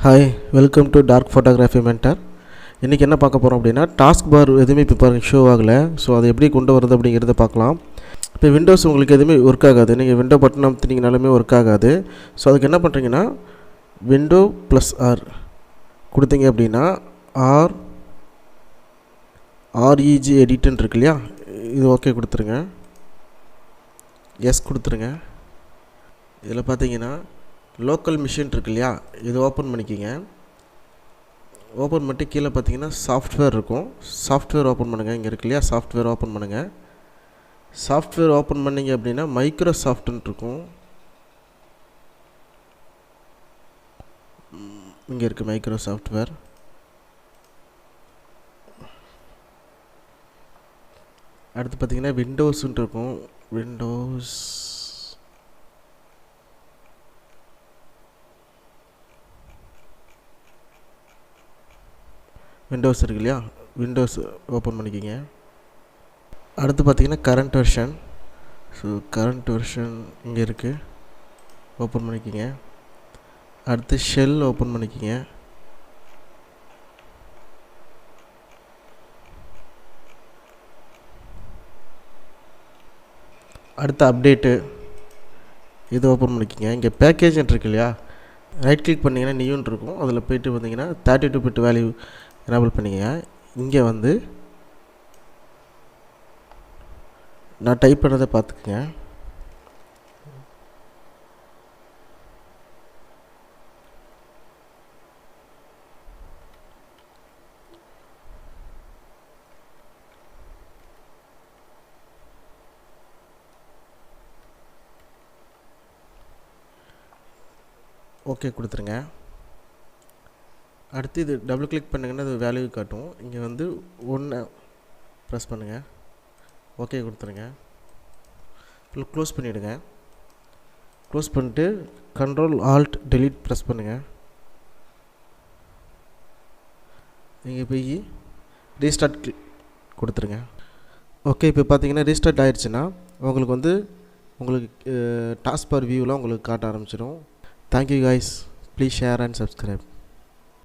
Hi, welcome to dark photography mentor. இன்றைக்கி என்ன பார்க்க போகிறோம் அப்படின்னா, டாஸ்க் பார் எதுவுமே இப்போ பாருங்கள் ஷோ ஆகலை. ஸோ அதை எப்படி கொண்டு வரது அப்படிங்கிறத பார்க்கலாம். இப்போ விண்டோஸ் உங்களுக்கு எதுவுமே ஒர்க் ஆகாது. நீங்கள் விண்டோ பட்டன் அமுத்தினீங்கனாலுமே ஒர்க் ஆகாது. ஸோ அதுக்கு என்ன பண்ணுறீங்கன்னா, விண்டோ +R கொடுத்தீங்க அப்படின்னா ஆர்இஜி எடிட்னு இருக்கு இல்லையா, இது ஓகே கொடுத்துருங்க. எஸ் கொடுத்துருங்க. இதில் பார்த்தீங்கன்னா லோக்கல் மிஷின் இருக்கு இல்லையா, இது ஓப்பன் பண்ணிக்கிங்க. ஓப்பன் பண்ணிட்டு கீழே பார்த்தீங்கன்னா சாஃப்ட்வேர் இருக்கும். சாஃப்ட்வேர் ஓப்பன் பண்ணுங்கள். இங்கே இருக்கு இல்லையா, சாஃப்ட்வேர் ஓப்பன் பண்ணுங்கள். சாஃப்ட்வேர் ஓப்பன் பண்ணிங்க அப்படின்னா மைக்ரோசாஃப்ட்னு இருக்கும். இங்கே இருக்குது மைக்ரோசாஃப்ட்வேர். அடுத்து பார்த்தீங்கன்னா விண்டோஸ்ன்ட்டு இருக்கும். விண்டோஸ் இருக்கு இல்லையா, விண்டோஸ் ஓப்பன் பண்ணிக்கிங்க. அடுத்து பார்த்தீங்கன்னா current version. So current version இங்கே இருக்குது, ஓப்பன் பண்ணிக்கிங்க. அடுத்து ஷெல் ஓப்பன் பண்ணிக்கிங்க. அடுத்து அப்டேட்டு, இது ஓப்பன் பண்ணிக்கிங்க. இங்கே பேக்கேஜ்ன்னு இருக்கு இல்லையா, ரைட் கிளிக் பண்ணிங்கன்னா நியூன்னு இருக்கும். அதில் போய்ட்டு பார்த்தீங்கன்னா 32 பிட் வேல்யூ எனேபிள் பண்ணிங்க. இங்கே வந்து நான் டைப் பண்ணதை பார்த்துக்குங்க. ஓகே கொடுத்துருங்க. அடுத்து இது டபுள் கிளிக் பண்ணிங்கன்னா அது வேல்யூ காட்டும். இங்கே வந்து 1 ப்ரெஸ் பண்ணுங்கள். ஓகே கொடுத்துருங்க. இப்போ க்ளோஸ் பண்ணிவிடுங்க. க்ளோஸ் பண்ணிட்டு Ctrl+Alt+Delete ப்ரெஸ் பண்ணுங்கள். நீங்கள் போய் ரீஸ்டார்ட் கொடுத்துருங்க. ஓகே, இப்போ பார்த்தீங்கன்னா ரீஸ்டார்ட் ஆகிடுச்சுன்னா உங்களுக்கு டாஸ்க் பார் வியூலாம் உங்களுக்கு காட்ட ஆரம்பிச்சிடும். Thank you guys, please share and subscribe.